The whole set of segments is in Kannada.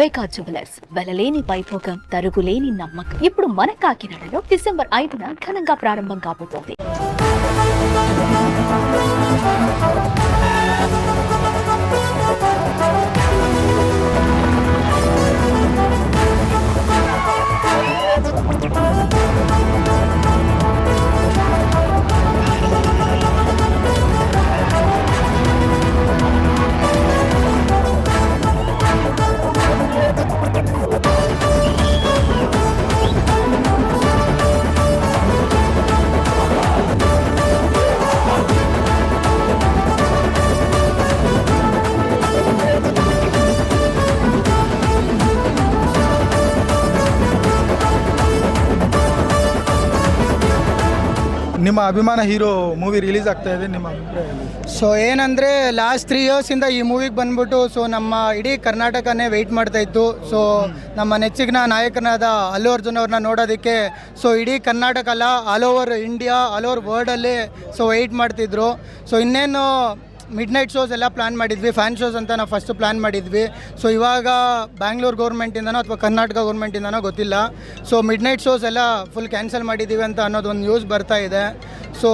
వైకా జ్యువెలర్స్ వెలలేని వైభోగం తరుగులేని నమ్మకం. ఇప్పుడు మన కాకినాడలో డిసెంబర్ 5న ఘనంగా ప్రారంభం కాబోతోంది. ನಿಮ್ಮ ಅಭಿಮಾನ ಹೀರೋ ಮೂವಿ ರಿಲೀಸ್ ಆಗ್ತಾ ಇದೆ, ನಿಮ್ಮ ಅಭಿಪ್ರಾಯ? ಸೊ ಏನಂದರೆ ಲಾಸ್ಟ್ 3 ಇಯರ್ಸಿಂದ ಈ ಮೂವಿಗೆ ಬಂದ್ಬಿಟ್ಟು ಸೊ ನಮ್ಮ ಇಡೀ ಕರ್ನಾಟಕನೇ ವೆಯ್ಟ್ ಮಾಡ್ತಾ ಇತ್ತು. ಸೊ ನಮ್ಮ ನೆಚ್ಚಿನ ನಾಯಕನಾದ ಅಲ್ಲು ಅರ್ಜುನ್ ಅವ್ರನ್ನ ನೋಡೋದಕ್ಕೆ ಸೊ ಇಡೀ ಕರ್ನಾಟಕ ಅಲ್ಲ, all over India, all over ವರ್ಲ್ಡಲ್ಲಿ ಸೊ ವೆಯ್ಟ್ ಮಾಡ್ತಿದ್ರು. ಸೊ ಇನ್ನೇನು ಮಿಡ್ ನೈಟ್ ಶೋಸ್ ಎಲ್ಲ ಪ್ಲ್ಯಾನ್ ಮಾಡಿದ್ವಿ, ಫ್ಯಾನ್ ಶೋಸ್ ಅಂತ ನಾವು ಫಸ್ಟ್ ಪ್ಲ್ಯಾನ್ ಮಾಡಿದ್ವಿ. ಸೊ ಇವಾಗ ಬ್ಯಾಂಗ್ಳೂರು ಗೌರ್ಮೆಂಟಿಂದನೋ ಅಥವಾ ಕರ್ನಾಟಕ ಗೌರ್ಮೆಂಟಿಂದನೋ ಗೊತ್ತಿಲ್ಲ, ಸೊ ಮಿಡ್ ನೈಟ್ ಶೋಸ್ ಎಲ್ಲ ಫುಲ್ ಕ್ಯಾನ್ಸಲ್ ಮಾಡಿದ್ದೀವಿ ಅಂತ ಅನ್ನೋದೊಂದು ನ್ಯೂಸ್ ಬರ್ತಾ ಇದೆ. ಸೊ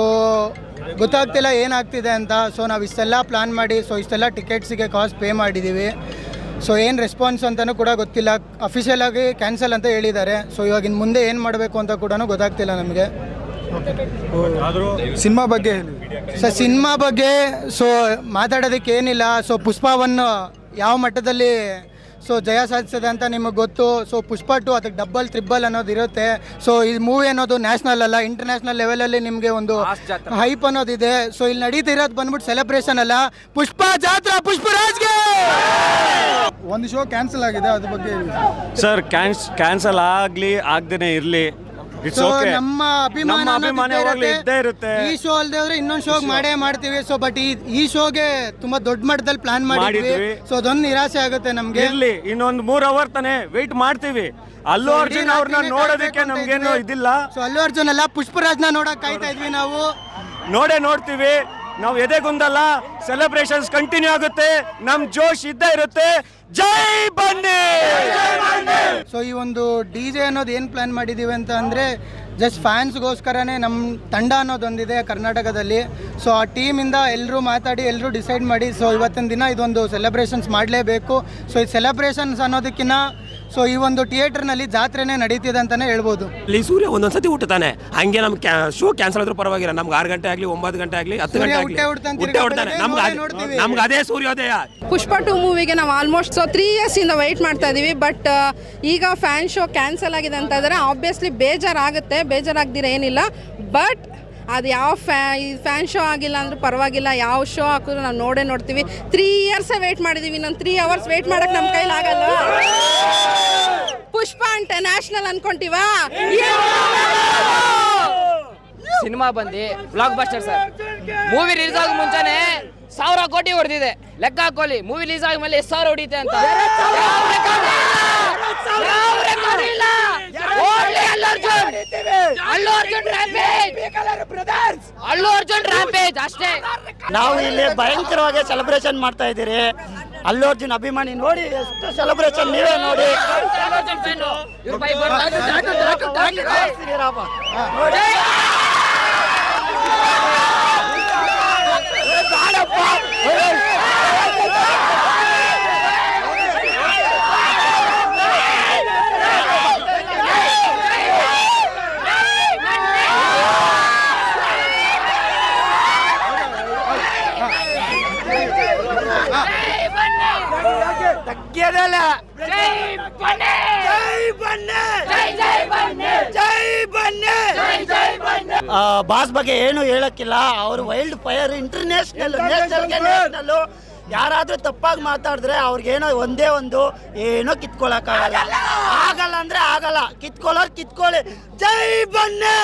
ಗೊತ್ತಾಗ್ತಿಲ್ಲ ಏನಾಗ್ತಿದೆ ಅಂತ. ಸೊ ನಾವು ಇಷ್ಟೆಲ್ಲ ಪ್ಲ್ಯಾನ್ ಮಾಡಿ ಸೊ ಇಷ್ಟೆಲ್ಲ ಟಿಕೆಟ್ಸಿಗೆ ಕಾಸ್ಟ್ ಪೇ ಮಾಡಿದ್ದೀವಿ. ಸೊ ಏನು ರೆಸ್ಪಾನ್ಸ್ ಅಂತಲೂ ಕೂಡ ಗೊತ್ತಿಲ್ಲ. ಅಫಿಷಿಯಲಾಗಿ ಕ್ಯಾನ್ಸಲ್ ಅಂತ ಹೇಳಿದ್ದಾರೆ. ಸೊ ಇವಾಗಿನ ಮುಂದೆ ಏನು ಮಾಡಬೇಕು ಅಂತ ಕೂಡ ಗೊತ್ತಾಗ್ತಿಲ್ಲ ನಮಗೆ. ಸಿನಿಮಾ ಬಗ್ಗೆ ಹೇಳಿ ಸೊ ಸಿನಿಮಾ ಬಗ್ಗೆ ಸೊ ಮಾತಾಡೋದಕ್ಕೆ ಏನಿಲ್ಲ. ಸೊ ಪುಷ್ಪವನ್ನು ಯಾವ ಮಟ್ಟದಲ್ಲಿ ಸೊ ಜಯ ಸಾಧಿಸಿದೆ ಅಂತ ನಿಮಗೆ ಗೊತ್ತು. ಸೊ ಪುಷ್ಪ 2 ಅದಕ್ಕೆ ಡಬಲ್ ಟ್ರಿಬಲ್ ಅನ್ನೋದು ಇರುತ್ತೆ. ಸೊ ಈ ಮೂವಿ ಅನ್ನೋದು ನ್ಯಾಷನಲ್ ಅಲ್ಲ, ಇಂಟರ್ನ್ಯಾಷನಲ್ ಲೆವೆಲಲ್ಲಿ ನಿಮಗೆ ಒಂದು ಹೈಪ್ ಅನ್ನೋದಿದೆ. ಸೊ ಇಲ್ಲಿ ನಡೀತಿರೋದು ಬಂದ್ಬಿಟ್ಟು ಸೆಲೆಬ್ರೇಷನ್ ಅಲ್ಲ, ಪುಷ್ಪ ಜಾತ್ರಾ, ಪುಷ್ಪರಾಜ್ಗೆ. ಒಂದು ಶೋ ಕ್ಯಾನ್ಸಲ್ ಆಗಿದೆ, ಅದ್ರ ಬಗ್ಗೆ ಹೇಳಿ ಸರ್. ಕ್ಯಾನ್ಸಲ್ ಆಗದೇನೆ ಇರಲಿ, ಸೊ ನಮ್ಮ ಅಭಿಮಾನ ಇದ್ದೇ ಇರುತ್ತೆ. ಈ ಶೋ ಅಲ್ಲದೆ ಹೋದ್ರೆ ಇನ್ನೊಂದು ಶೋ ಮಾಡೇ ಮಾಡ್ತೀವಿ. ಸೊ ಬಟ್ ಈ ಶೋಗೆ ತುಂಬಾ ದೊಡ್ಡ ಮಟ್ಟದಲ್ಲಿ ಪ್ಲಾನ್ ಮಾಡಿದ್ವಿ. ಸೊ ಅದೊಂದು ನಿರಾಸೆ ಆಗುತ್ತೆ ನಮ್ಗೆ. ಇರ್ಲಿ, ಇನ್ನೊಂದು 3 ಅವರ್ ತಾನೆ ವೇಟ್ ಮಾಡ್ತೀವಿ. ಅಲ್ಲು ಅರ್ಜುನ್ ಅವ್ರನ್ನ ನೋಡೋದಕ್ಕೆ ನಮ್ಗೇನು ಇದಿಲ್ಲ. ಸೊ ಅಲ್ಲು ಅರ್ಜುನ್ ಅಲ್ಲ, ಪುಷ್ಪರಾಜ್ನ ನೋಡಕ್ ಕಾಯ್ತಾ ಇದ್ವಿ ನಾವು. ನೋಡ್ತೀವಿ. ನಾವು ಎದೆಗುಂದಲ್ಲ, ಸೆಲೆಬ್ರೇಷನ್ಸ್ ಕಂಟಿನ್ಯೂ ಆಗುತ್ತೆ, ನಮ್ ಜೋಶ್ ಇದ್ದೇ ಇರುತ್ತೆ. ಜೈ ಬನ್ನಿ. ಸೊ ಈ ಒಂದು DJ ಅನ್ನೋದು ಏನು ಪ್ಲಾನ್ ಮಾಡಿದ್ದೀವಿ ಅಂತ ಅಂದರೆ ಜಸ್ಟ್ ಫ್ಯಾನ್ಸ್ಗೋಸ್ಕರನೇ ನಮ್ಮ ತಂಡ ಅನ್ನೋದೊಂದಿದೆ ಕರ್ನಾಟಕದಲ್ಲಿ. ಸೊ ಆ ಟೀಮಿಂದ ಎಲ್ಲರೂ ಮಾತಾಡಿ ಎಲ್ಲರೂ ಡಿಸೈಡ್ ಮಾಡಿ ಸೊ ಇವತ್ತಿನ ದಿನ ಇದೊಂದು ಸೆಲೆಬ್ರೇಷನ್ಸ್ ಮಾಡಲೇಬೇಕು. ಸೊ ಈ ಸೆಲೆಬ್ರೇಷನ್ಸ್ ಅನ್ನೋದಕ್ಕಿಂತ ಸೊ ಈ ಒಂದು ಥಿಯೇಟರ್ನಲ್ಲಿ ಜಾತ್ರೆನೇ ನಡೀತಿದೆ ಅಂತಲೇ ಹೇಳ್ಬೋದು. ಇಲ್ಲಿ ಸೂರ್ಯ ಒಂದೊಂದ್ಸತಿ ಹುಟ್ಟುತ್ತಾನೆ, ಹಂಗೆ ನಮ್ಗೆ ಶೋ ಕ್ಯಾನ್ಸಲ್ ಆದ್ರೂ ಪರವಾಗಿಲ್ಲ. ನಮ್ಗೆ 6 ಗಂಟೆ ಆಗಲಿ, 9 ಗಂಟೆ ಆಗಲಿ, 10 ಗಂಟೆ ಆಗಲಿ ಹುಟ್ಟಾನೆ, ನಮ್ಗೆ ಅದೇ ಸೂರ್ಯೋದಯ. ಪುಷ್ಪ 2 ಮೂವಿಗೆ ನಾವು ಆಲ್ಮೋಸ್ಟ್ 3 ಇಯರ್ಸಿಂದ ವೆಯ್ಟ್ ಮಾಡ್ತಾ ಇದ್ದೀವಿ. ಬಟ್ ಈಗ ಫ್ಯಾನ್ ಶೋ ಕ್ಯಾನ್ಸಲ್ ಆಗಿದೆ ಅಂತ ಇದ್ದಾರೆ. ಆಬ್ವಿಯಸ್ಲಿ ಬೇಜಾರಾಗುತ್ತೆ, ಬೇಜಾರಾಗ್ದಿರ ಏನಿಲ್ಲ. ಬಟ್ ಅದು ಯಾವ ಫ್ಯಾನ್ ಶೋ ಆಗಿಲ್ಲ ಅಂದ್ರೂ ಪರವಾಗಿಲ್ಲ, ಯಾವ ಶೋ ಹಾಕಿದ್ರು ನಾವು ನೋಡ್ತೀವಿ. 3 ಇಯರ್ಸೇ ವೆಯ್ಟ್ ಮಾಡಿದ್ದೀವಿ, ಇನ್ನೊಂದು 3 ಅವರ್ಸ್ ವೆಯ್ಟ್ ಮಾಡೋಕ್ಕೆ ನಮ್ಮ ಕೈಲಾಗಲ್ಲ. ಪುಷ್ಪ ಅಂತ ನ್ಯಾಷನಲ್ ಅನ್ಕೊಂತೀವಾ? ಸಿನಿಮಾ ಬಂದು blockbuster sir. Movie release ಆಗ ಮುಂಚೆನೆ 1000 ಕೋಟಿ ಹೊಡೆದಿದೆ. ಲೆಕ್ಕ ಹಾಕೊಳ್ಳಿ, ಮೂವಿ ರಿಲೀಸ್ ಆದ್ಮೇಲೆ 1000 ಹೊಡಿತೆ ಅಂತ. ಅಲ್ಲು ಅರ್ಜುನ್ ರ್ಯಾಂಪೇಜ್ ಅಷ್ಟೇ. ನಾವು ಇಲ್ಲಿ ಭಯಂಕರವಾಗಿ ಸೆಲೆಬ್ರೇಷನ್ ಮಾಡ್ತಾ ಇದ್ದೀರಿ. ಅಲ್ಲು ಅರ್ಜುನ್ ಅಭಿಮಾನಿ ನೋಡಿ, ಎಷ್ಟು ಸೆಲೆಬ್ರೇಷನ್ ನೀವೇ ನೋಡಿ. ಬಾಸ್ ಬಗ್ಗೆ ಏನು ಹೇಳಕ್ಕಿಲ್ಲ. ಅವರು ವೈಲ್ಡ್ ಫೈರ್ ಇಂಟರ್ನ್ಯಾಷನಲ್, ನ್ಯಾಷನಲ್. ಯಾರಾದ್ರೂ ತಪ್ಪಾಗಿ ಮಾತಾಡಿದ್ರೆ ಅವ್ರಿಗೇನೋ ಒಂದೇ ಒಂದು ಏನೋ ಕಿತ್ಕೊಳಕ್ಕಾಗಲ್ಲ. ಆಗಲ್ಲ ಅಂದ್ರೆ ಆಗಲ್ಲ, ಕಿತ್ಕೊಳ್ಳೋರು ಕಿತ್ಕೊಳ್ಳಿ. ಜೈ ಬನ್ನಿ.